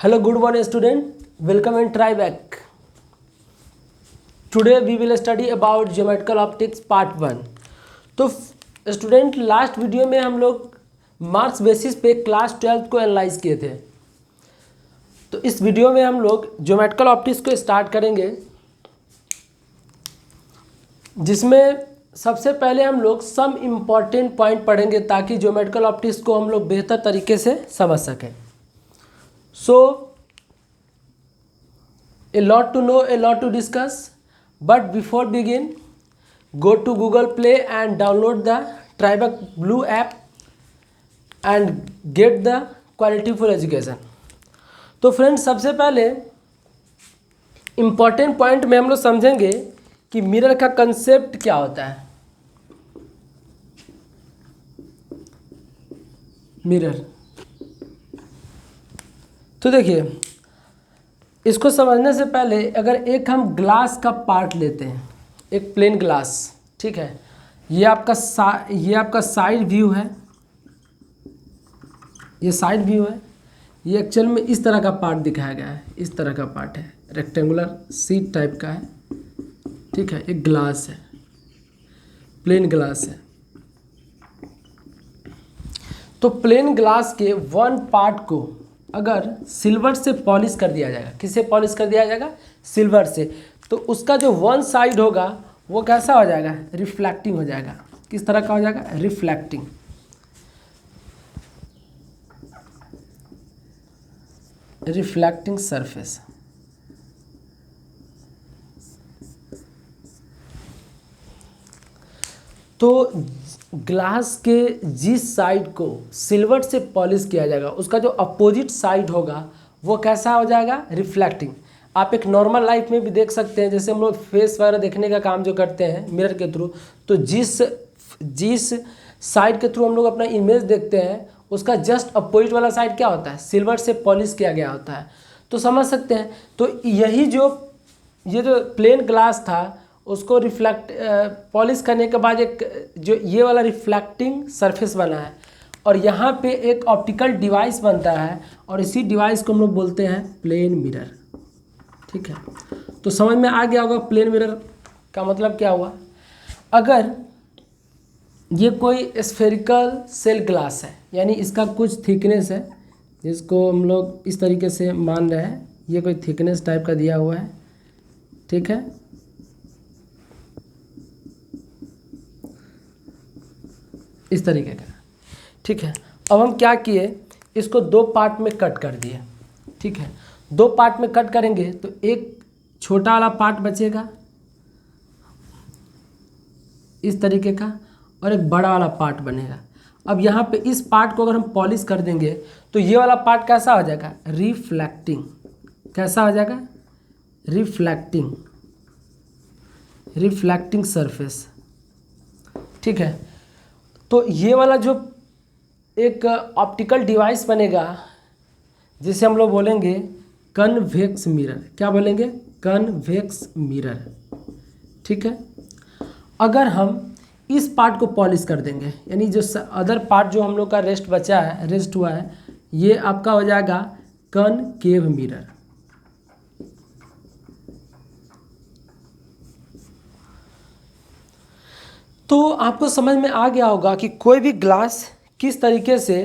Hello, good morning, student. Welcome and try back. Today we will study about geometrical optics part 1. तो student last video में हम लोग marks basis पे class 12 को analyse किए थे। तो इस वीडियो में हम लोग ज्योमेट्रिकल ऑप्टिक्स को स्टार्ट करेंगे, जिसमें सबसे पहले हम लोग सम इम्पॉर्टेंट पॉइंट पढ़ेंगे ताकि ज्योमेट्रिकल ऑप्टिक्स को हम लोग बेहतर तरीके से समझ सकें। So, a lot to know, a lot to discuss, but before begin, go to Google Play and download the Tribeca Blue app and get the qualityful education. तो फ्रेंड्स, सबसे पहले इम्पॉर्टेंट पॉइंट में हम लोग समझेंगे कि मिरर का concept क्या होता है। मिरर, तो देखिए, इसको समझने से पहले अगर एक हम ग्लास का पार्ट लेते हैं, एक प्लेन ग्लास, ठीक है, ये आपका साइड व्यू है, ये साइड व्यू है। ये एक्चुअल में इस तरह का पार्ट दिखाया गया है, इस तरह का पार्ट है, रेक्टेंगुलर सीट टाइप का है, ठीक है। एक ग्लास है, प्लेन ग्लास है। तो प्लेन ग्लास के वन पार्ट को अगर सिल्वर से पॉलिश कर दिया जाएगा, किससे पॉलिश कर दिया जाएगा? सिल्वर से। तो उसका जो वन साइड होगा वो कैसा हो जाएगा? रिफ्लेक्टिंग हो जाएगा। किस तरह का हो जाएगा? रिफ्लेक्टिंग। Reflecting surface. तो ग्लास के जिस साइड को सिल्वर से पॉलिश किया जाएगा उसका जो अपोजिट साइड होगा वो कैसा हो जाएगा? रिफ्लेक्टिंग। आप एक नॉर्मल लाइफ में भी देख सकते हैं, जैसे हम लोग फेस वगैरह देखने का काम जो करते हैं मिरर के थ्रू, तो जिस साइड के थ्रू हम लोग अपना इमेज देखते हैं उसका जस्ट अपोजिट वाला साइड क्या होता है? सिल्वर से पॉलिश किया गया होता है। तो समझ सकते हैं। तो ये जो प्लेन ग्लास था उसको पॉलिश करने के बाद एक जो ये वाला रिफ्लेक्टिंग सरफेस बना है, और यहाँ पे एक ऑप्टिकल डिवाइस बनता है, और इसी डिवाइस को हम लोग बोलते हैं प्लेन मिरर, ठीक है। तो समझ में आ गया होगा प्लेन मिरर का मतलब क्या हुआ। अगर ये कोई स्फेरिकल सेल ग्लास है, यानी इसका कुछ थिकनेस है, जिसको हम लोग इस तरीके से मान रहे हैं, ये कोई थिकनेस टाइप का दिया हुआ है, ठीक है। इस तरीके का, ठीक है। अब हम क्या किए, इसको दो पार्ट में कट कर दिए, ठीक है। दो पार्ट में कट करेंगे तो एक छोटा वाला पार्ट बचेगा इस तरीके का, और एक बड़ा वाला पार्ट बनेगा। अब यहाँ पे इस पार्ट को अगर हम पॉलिश कर देंगे तो ये वाला पार्ट कैसा हो जाएगा? रिफ्लेक्टिंग। कैसा हो जाएगा? रिफ्लेक्टिंग। रिफ्लेक्टिंग सरफेस, ठीक है। तो ये वाला जो एक ऑप्टिकल डिवाइस बनेगा जिसे हम लोग बोलेंगे कन्वेक्स मिरर। क्या बोलेंगे? कन्वेक्स मिरर, ठीक है। अगर हम इस पार्ट को पॉलिश कर देंगे, यानी जो अदर पार्ट जो हम लोग का रेस्ट हुआ है, ये आपका हो जाएगा कनकेव मिरर। तो आपको समझ में आ गया होगा कि कोई भी ग्लास किस तरीके से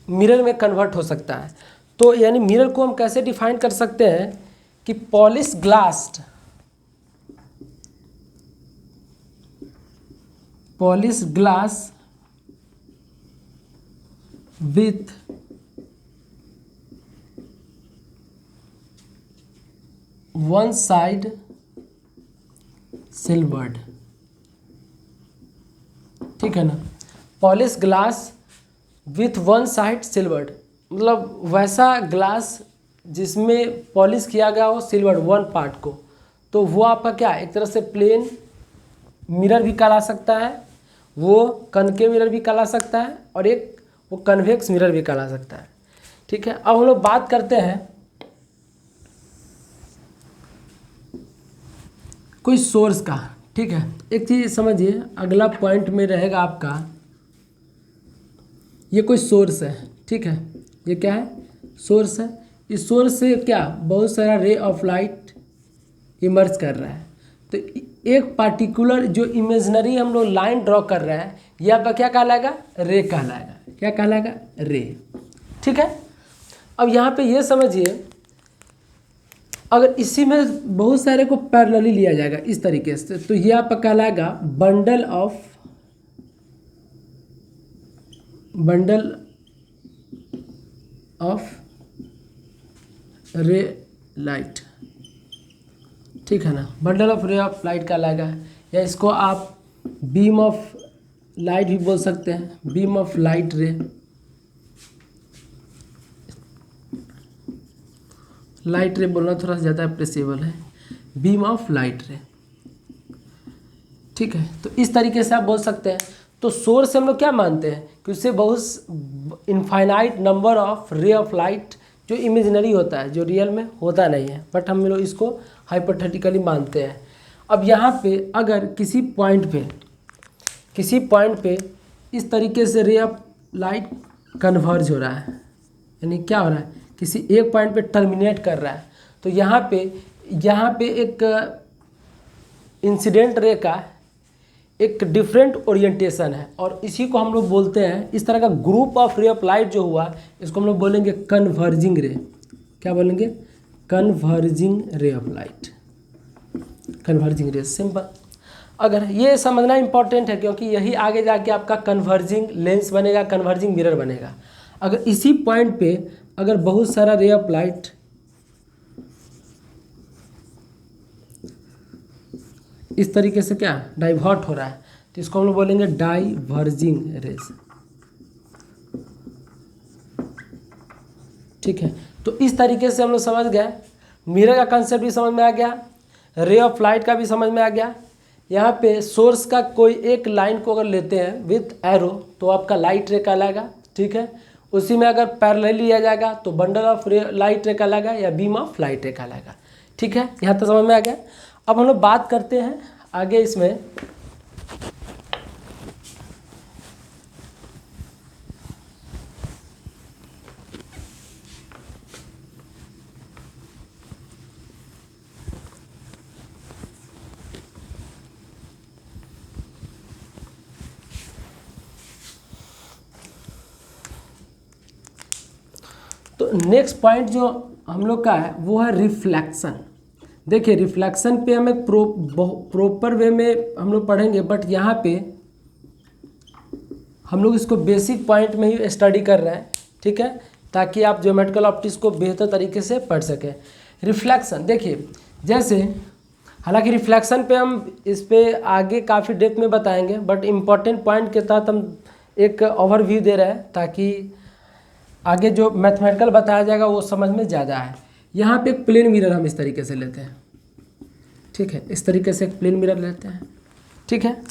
मिरर में कन्वर्ट हो सकता है। तो यानी मिरर को हम कैसे डिफाइन कर सकते हैं कि polish glass with one side silvered, ठीक है ना। Polish glass with one side silvered, मतलब वैसा ग्लास जिसमें पॉलिश किया गया हो सिल्वर्ड वन पार्ट को, तो वो आपका क्या, एक तरह से प्लेन मिरर भी कहला सकता है, वो कनकेव मिरर भी कहला सकता है, और एक वो कन्वेक्स मिरर भी कहला सकता है, ठीक है। अब हम लोग बात करते हैं कोई सोर्स का, ठीक है। एक चीज़ समझिए, अगला पॉइंट में रहेगा आपका, ये कोई सोर्स है, ठीक है। ये क्या है? सोर्स है, इस सोर्स से क्या बहुत सारा रे ऑफ लाइट इमर्ज कर रहा है। तो एक पार्टिकुलर जो इमेजनरी हम लोग लाइन ड्रॉ कर रहे हैं ये आपका क्या कहलाएगा, रे कहलाएगा। क्या कहलाएगा, रे। ठीक है, अब यहाँ पे ये समझिए, अगर इसी में बहुत सारे को पैरेलली लिया जाएगा इस तरीके से, तो ये आपका कहलाएगा बंडल ऑफ रे लाइट। ठीक है ना, bundle of ray of light कहलाएगा, या इसको आप बीम ऑफ लाइट भी बोल सकते हैं, बीम ऑफ लाइट रे। लाइट रे बोलना थोड़ा सा ज़्यादा अप्रिसिएबल है, बीम ऑफ लाइट रे। ठीक है, तो इस तरीके से आप बोल सकते हैं। तो सोर्स से हम लोग क्या मानते हैं कि उससे बहुत infinite number of ray of light जो इमेजिनरी होता है, जो रियल में होता नहीं है, बट हम लोग इसको हाइपोथेटिकली मानते हैं। अब यहाँ पे अगर किसी पॉइंट पे इस तरीके से रे ऑफ लाइट कन्वर्ज हो रहा है, यानी क्या हो रहा है, किसी एक पॉइंट पे टर्मिनेट कर रहा है, तो यहाँ पे एक इंसिडेंट रे का एक डिफरेंट ओरिएंटेशन है, और इसी को हम लोग बोलते हैं, इस तरह का group of ray of light जो हुआ इसको हम लोग बोलेंगे कन्वर्जिंग रे। क्या बोलेंगे, converging ray of light, converging ray. Simple, अगर ये समझना इंपॉर्टेंट है क्योंकि यही आगे जाके आपका कन्वर्जिंग लेंस बनेगा, कन्वर्जिंग मिरर बनेगा। अगर इसी पॉइंट पे अगर बहुत सारा रे ऑफ लाइट इस तरीके से क्या डाइवर्ट हो रहा है, तो इसको हम लोग बोलेंगे डाइवर्जिंग रेज। ठीक है, तो इस तरीके से हम लोग समझ गए, मिरर का कंसेप्ट भी समझ में आ गया, रे ऑफ लाइट का भी समझ में आ गया। यहाँ पे सोर्स का कोई एक लाइन को अगर लेते हैं विथ एरो तो आपका लाइट रे कहलाएगा। ठीक है, उसी में अगर पैरेलल लिया जाएगा तो बंडल ऑफ लाइट रे कहलाएगा या बीम ऑफ लाइट रे कहलाएगा। ठीक है, यहाँ तक समझ में आ गया। अब हम लोग बात करते हैं आगे इसमें, तो नेक्स्ट पॉइंट जो हम लोग का है वो है रिफ्लेक्शन। देखिए, रिफ्लेक्शन पे हमें प्रॉपर वे में हम लोग पढ़ेंगे, बट यहाँ पे हम लोग इसको बेसिक पॉइंट में ही स्टडी कर रहे हैं। ठीक है, ताकि आप ज्योमेट्रिकल ऑप्टिक्स को बेहतर तरीके से पढ़ सकें। रिफ्लेक्शन देखिए, जैसे हालांकि रिफ्लेक्शन पे हम इस पे आगे काफ़ी डेप्थ में बताएंगे, बट इम्पॉर्टेंट पॉइंट के तहत हम एक ओवरव्यू दे रहे हैं ताकि आगे जो मैथमेटिकल बताया जाएगा वो समझ में ज़्यादा है। यहाँ पे एक प्लेन मिरर हम इस तरीके से लेते हैं। ठीक है, इस तरीके से एक प्लेन मिरर लेते हैं। ठीक है,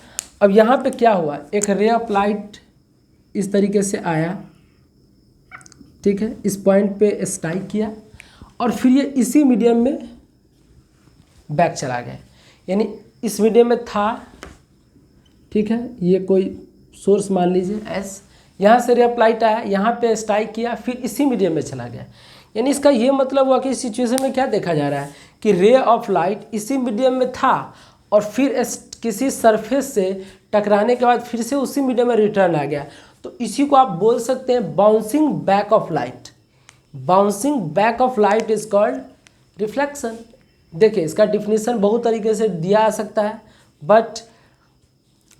अब यहाँ पे क्या हुआ, एक रे ऑफ लाइट इस तरीके से आया। ठीक है, इस पॉइंट पे स्ट्राइक किया और फिर ये इसी मीडियम में बैक चला गया, यानी इस मीडियम में था। ठीक है, ये कोई सोर्स मान लीजिए एस, यहाँ से रे ऑफ लाइट आया, यहाँ पे स्ट्राइक किया, फिर इसी मीडियम में चला गया। यानी इसका ये मतलब हुआ कि इस सिचुएशन में क्या देखा जा रहा है कि रे ऑफ लाइट इसी मीडियम में था और फिर किसी सरफेस से टकराने के बाद फिर से उसी मीडियम में रिटर्न आ गया। तो इसी को आप बोल सकते हैं bouncing back of light. Bouncing back of light is called reflection. देखिए, इसका डिफिनीशन बहुत तरीके से दिया जा सकता है, but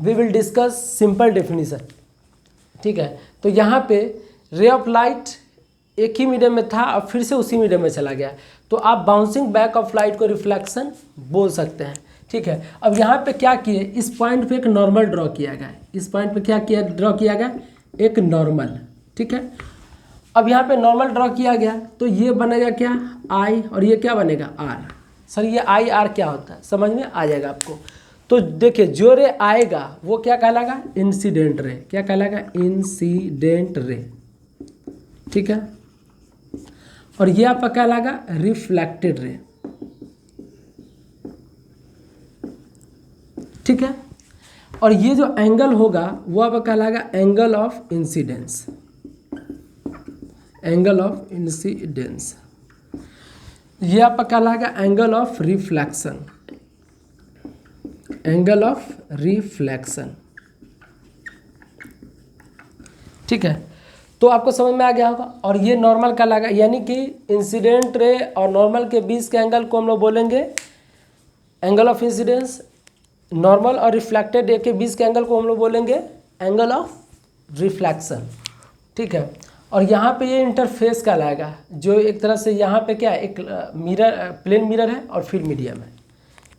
we will discuss simple definition. ठीक है, तो यहाँ पे रे ऑफ लाइट एक ही मीडियम में था और फिर से उसी मीडियम में चला गया, तो आप बाउंसिंग बैक ऑफ लाइट को रिफ्लेक्शन बोल सकते हैं। ठीक है, अब यहाँ पे क्या किए, इस पॉइंट पे एक नॉर्मल ड्रॉ किया गया। इस पॉइंट पे क्या किया, ड्रॉ किया गया एक नॉर्मल। ठीक है, अब यहाँ पे नॉर्मल ड्रॉ किया गया तो ये बनेगा क्या, आई, और ये क्या बनेगा, आर। सर ये आई आर क्या होता है, समझ में आ जाएगा आपको। तो देखिए, जो रे आएगा वो क्या कहलाएगा, इंसिडेंट रे। क्या कहलाएगा, इंसिडेंट रे। ठीक है, और ये आपका कहलाएगा रिफ्लेक्टेड रे। ठीक है, और ये जो एंगल होगा वो आपका कहलाएगा angle of incidence. Angle of incidence, ये आपका कहलाएगा angle of reflection, angle of reflection. ठीक है, तो आपको समझ में आ गया होगा। और ये नॉर्मल कहलाएगा, यानी कि इंसिडेंट रे और नॉर्मल के बीच के एंगल को हम लोग बोलेंगे एंगल ऑफ इंसिडेंस, नॉर्मल और रिफ्लेक्टेड रे के बीच के एंगल को हम लोग बोलेंगे एंगल ऑफ रिफ्लेक्शन। ठीक है, और यहाँ पे ये इंटरफेस कहलाएगा, जो एक तरह से यहाँ पे क्या है, एक मिरर, प्लेन मिरर है और फिर मीडियम है।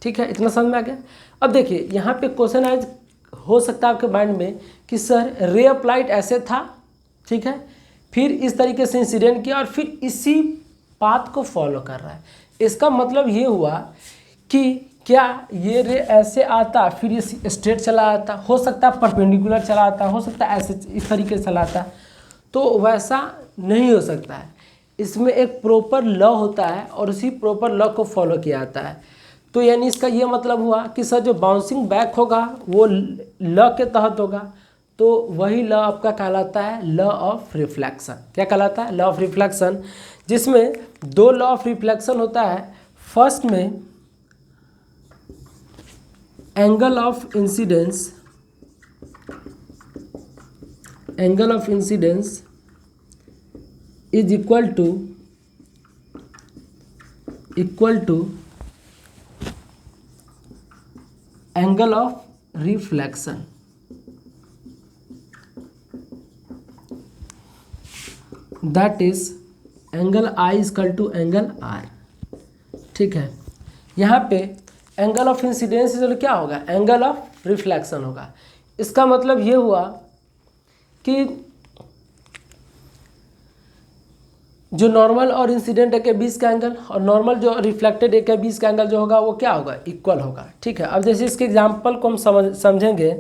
ठीक है, इतना समझ में आ गया। अब देखिए यहाँ पे क्वेश्चन आज हो सकता है आपके माइंड में कि सर रे ऑफ लाइट ऐसे था, ठीक है, फिर इस तरीके से इंसिडेंट किया और फिर इसी पाथ को फॉलो कर रहा है। इसका मतलब ये हुआ कि क्या ये रे ऐसे आता फिर ये स्ट्रेट चला आता, हो सकता है परपेंडिकुलर चला आता, हो सकता है ऐसे इस तरीके से चला आता, तो वैसा नहीं हो सकता है। इसमें एक प्रॉपर लॉ होता है और उसी प्रॉपर लॉ को फॉलो किया जाता है। तो यानी इसका ये मतलब हुआ कि सर जो बाउंसिंग बैक होगा वो लॉ के तहत होगा, तो वही लॉ आपका कहलाता है लॉ ऑफ रिफ्लेक्शन। क्या कहलाता है? लॉ ऑफ रिफ्लेक्शन, जिसमें दो लॉ ऑफ रिफ्लेक्शन होता है। फर्स्ट में angle of incidence, angle of incidence is equal to angle of reflection. That is angle I equal to angle R. ठीक है, यहाँ पे एंगल ऑफ इंसिडेंस क्या होगा? एंगल ऑफ रिफ्लेक्शन होगा। इसका मतलब ये हुआ कि जो नॉर्मल और इंसिडेंट के बीच का एंगल और नॉर्मल जो रिफ्लेक्टेड के बीच का एंगल जो होगा वो क्या होगा? इक्वल होगा। ठीक है, अब जैसे इसके एग्जांपल को हम समझेंगे।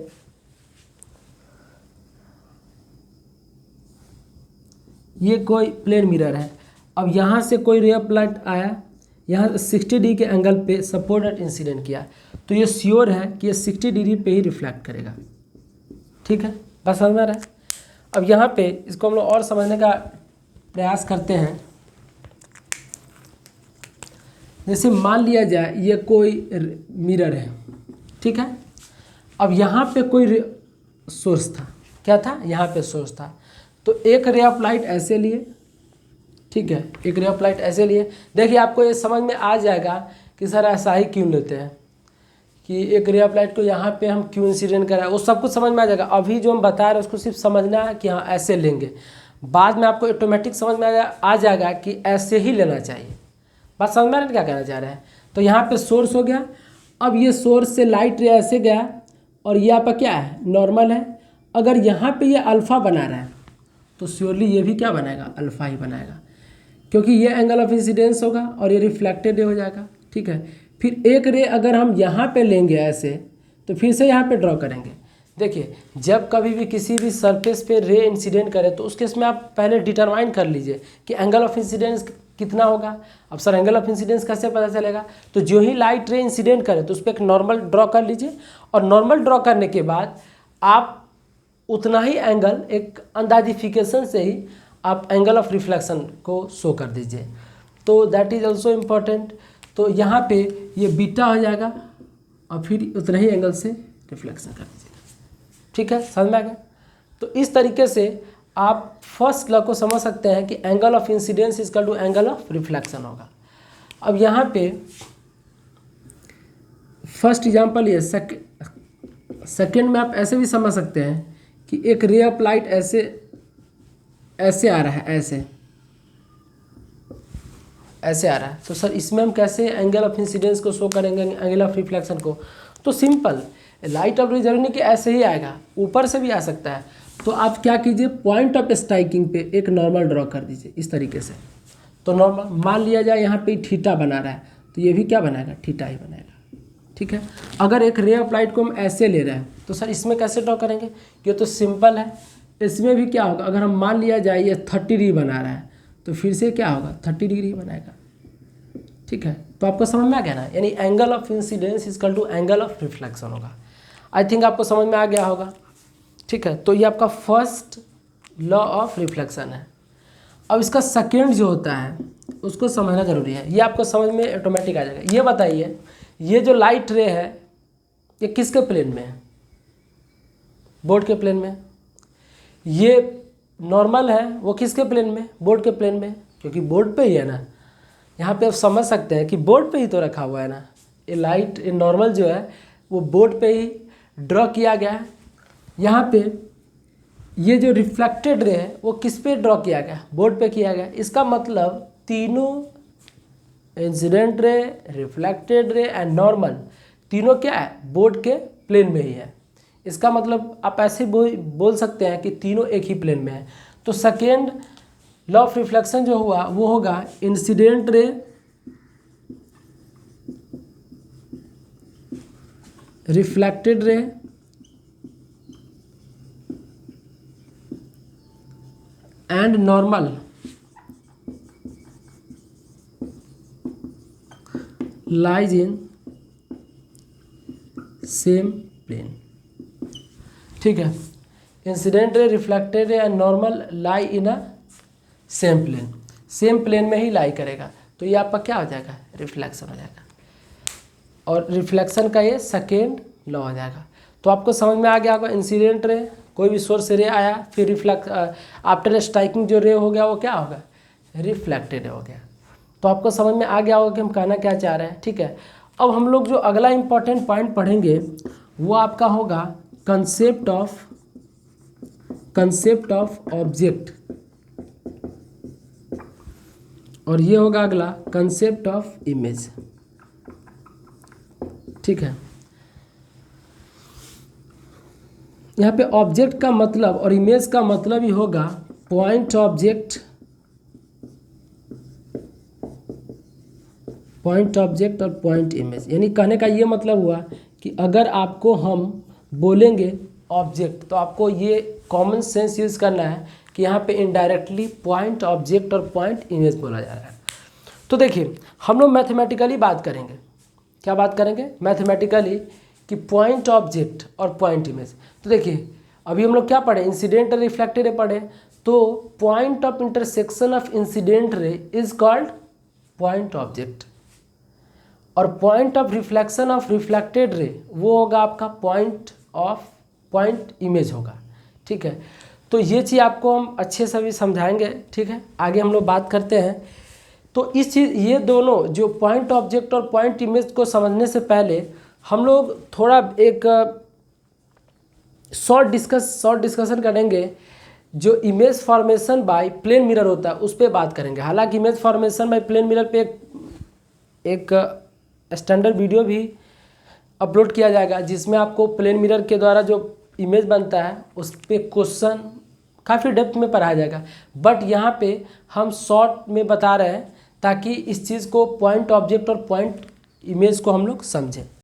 ये कोई प्लेन मिरर है, अब यहाँ से कोई रे ऑफ लाइट आया, यहाँ 60 डिग्री के एंगल पे सपोर्टेड इंसिडेंट किया, तो ये श्योर है कि ये 60 डिग्री पे ही रिफ्लेक्ट करेगा। ठीक है, बस समझ में आ रहा है। अब यहाँ पे इसको हम लोग और समझने का प्रयास करते हैं। जैसे मान लिया जाए ये कोई मिरर है, ठीक है, अब यहाँ पे कोई सोर्स था। क्या था? यहाँ पे सोर्स था। तो एक रे ऑफ लाइट ऐसे लिए, ठीक है, एक रे ऑफ लाइट ऐसे लिए। देखिए आपको ये समझ में आ जाएगा कि सर ऐसा ही क्यों लेते हैं, कि एक रे ऑफ लाइट को यहाँ पे हम क्यों इंसिडेंट कराएं, वो सब कुछ समझ में आ जाएगा। अभी जो हम बता रहे हैं उसको सिर्फ समझना है कि हाँ ऐसे लेंगे, बाद में आपको ऑटोमेटिक समझ में आ जाएगा कि ऐसे ही लेना चाहिए। बात समझ में आ रहा है क्या कहना चाह रहे हैं? तो यहाँ पे सोर्स हो गया, अब ये सोर्स से लाइट रे ऐसे गया और ये आपका क्या है? नॉर्मल है। अगर यहाँ पे ये अल्फ़ा बना रहा है तो श्योरली ये भी क्या बनाएगा? अल्फ़ा ही बनाएगा, क्योंकि ये एंगल ऑफ इंसिडेंस होगा और ये रिफ्लेक्टेड हो जाएगा। ठीक है, फिर एक रे अगर हम यहाँ पे लेंगे ऐसे, तो फिर से यहाँ पे ड्रॉ करेंगे। देखिए जब कभी भी किसी भी सरफेस पे रे इंसिडेंट करे तो उस केस में आप पहले डिटरमाइन कर लीजिए कि एंगल ऑफ इंसिडेंस कितना होगा। अब सर एंगल ऑफ इंसिडेंस कैसे पता चलेगा? तो जो ही लाइट रे इंसिडेंट करे तो उस पर एक नॉर्मल ड्रॉ कर लीजिए, और नॉर्मल ड्रॉ करने के बाद आप उतना ही एंगल एक अंदाजिफिकेशन से ही आप एंगल ऑफ रिफ्लेक्शन को शो कर दीजिए। तो दैट इज़ ऑल्सो इम्पॉर्टेंट। तो यहाँ पे ये बीटा हो जाएगा और फिर उतना ही एंगल से रिफ्लेक्शन कर दीजिएगा। ठीक है, समझ में आ गया? तो इस तरीके से आप फर्स्ट लॉ को समझ सकते हैं कि angle of incidence is equal to angle of reflection होगा। अब यहाँ पे फर्स्ट एग्जांपल ये, सेकेंड में आप ऐसे भी समझ सकते हैं कि एक रे ऑफ लाइट ऐसे आ रहा है, ऐसे आ रहा है, तो सर इसमें हम कैसे एंगल ऑफ इंसिडेंस को शो करेंगे, एंगल ऑफ रिफ्लेक्शन को? तो सिंपल, लाइट ऑफ रे जरूरी नहीं कि ऐसे ही आएगा, ऊपर से भी आ सकता है। तो आप क्या कीजिए, पॉइंट ऑफ स्ट्राइकिंग पे एक नॉर्मल ड्रॉ कर दीजिए इस तरीके से। तो नॉर्मल मान लिया जाए यहाँ पे थीटा बना रहा है, तो ये भी क्या बनाएगा? थीटा ही बनाएगा। ठीक है, अगर एक रे ऑफ लाइट को हम ऐसे ले रहे हैं तो सर इसमें कैसे ड्रॉ करेंगे? ये तो सिंपल है। इसमें भी क्या होगा? अगर हम मान लिया जाए ये 30 डिग्री बना रहा है तो फिर से क्या होगा? 30 डिग्री बनाएगा। ठीक है, तो आपको समझ में आ गया ना? यानी angle of incidence is equal to angle of reflection होगा। आई थिंक आपको समझ में आ गया होगा। ठीक है, तो ये आपका फर्स्ट लॉ ऑफ रिफ्लेक्शन है। अब इसका सेकेंड जो होता है उसको समझना जरूरी है, ये आपको समझ में ऑटोमेटिक आ जाएगा। ये बताइए, ये जो लाइट रे है ये किसके प्लेन में है? बोर्ड के प्लेन में। ये नॉर्मल है वो किसके प्लेन में? बोर्ड के प्लेन में, क्योंकि बोर्ड पे ही है ना। यहाँ पे आप समझ सकते हैं कि बोर्ड पे ही तो रखा हुआ है ना। ये लाइट, ये नॉर्मल जो है वो बोर्ड पे ही ड्रॉ किया गया है। यहाँ पे ये जो रिफ्लेक्टेड रे है वो किस पे ड्रॉ किया गया? बोर्ड पे किया गया। इसका मतलब तीनों incident ray, reflected ray and normal, तीनों क्या है? बोर्ड के प्लेन में ही है। इसका मतलब आप ऐसे बोल सकते हैं कि तीनों एक ही प्लेन में है। तो सेकेंड लॉ ऑफ रिफ्लेक्शन जो हुआ वो होगा incident ray reflected ray and normal lies in same plane. ठीक है, incident ray, reflected ray and normal lie in a same plane, same plane में ही लाई करेगा। तो ये आपका क्या हो जाएगा? रिफ्लेक्शन हो जाएगा। और रिफ्लेक्शन का ये सेकेंड लॉ हो जाएगा। तो आपको समझ में आ गया होगा, इंसिडेंट रे, कोई भी सोर्स से रे आया, फिर रिफ्लेक्ट आफ्टर स्ट्राइकिंग जो रे हो गया वो क्या होगा? रिफ्लेक्टेड हो गया। तो आपको समझ में आ गया होगा कि हम कहना क्या चाह रहे हैं। ठीक है, अब हम लोग जो अगला इंपॉर्टेंट पॉइंट पढ़ेंगे वो आपका होगा कंसेप्ट ऑफ ऑब्जेक्ट, और ये होगा अगला कंसेप्ट ऑफ इमेज। ठीक है, यहाँ पे ऑब्जेक्ट का मतलब और इमेज का मतलब ही होगा पॉइंट ऑब्जेक्ट और पॉइंट इमेज। यानी कहने का ये मतलब हुआ कि अगर आपको हम बोलेंगे ऑब्जेक्ट तो आपको ये कॉमन सेंस यूज़ करना है कि यहाँ पे इनडायरेक्टली पॉइंट ऑब्जेक्ट और पॉइंट इमेज बोला जा रहा है। तो देखिए, हम लोग मैथमेटिकली बात करेंगे। क्या बात करेंगे? मैथमेटिकली, कि पॉइंट ऑब्जेक्ट और पॉइंट इमेज। तो देखिए, अभी हम लोग क्या पढ़े? इंसिडेंट रे, रिफ्लेक्टेड रे पढ़े। तो point of intersection of incident ray is called point object, और point of reflection of reflected ray वो होगा आपका पॉइंट इमेज होगा। ठीक है, तो ये चीज़ आपको हम अच्छे से भी समझाएंगे। ठीक है, आगे हम लोग बात करते हैं। तो इस चीज़, ये दोनों जो पॉइंट ऑब्जेक्ट और पॉइंट इमेज को समझने से पहले हम लोग थोड़ा एक शॉर्ट डिस्कशन करेंगे। जो image formation by plane mirror होता है उस पर बात करेंगे। हालांकि image formation by plane mirror पे एक स्टैंडर्ड वीडियो भी अपलोड किया जाएगा, जिसमें आपको प्लेन मिरर के द्वारा जो इमेज बनता है उस पर क्वेश्चन काफ़ी डेप्थ में पढ़ाया जाएगा। बट यहाँ पे हम शॉर्ट में बता रहे हैं ताकि इस चीज़ को, पॉइंट ऑब्जेक्ट और पॉइंट इमेज को हम लोग समझें।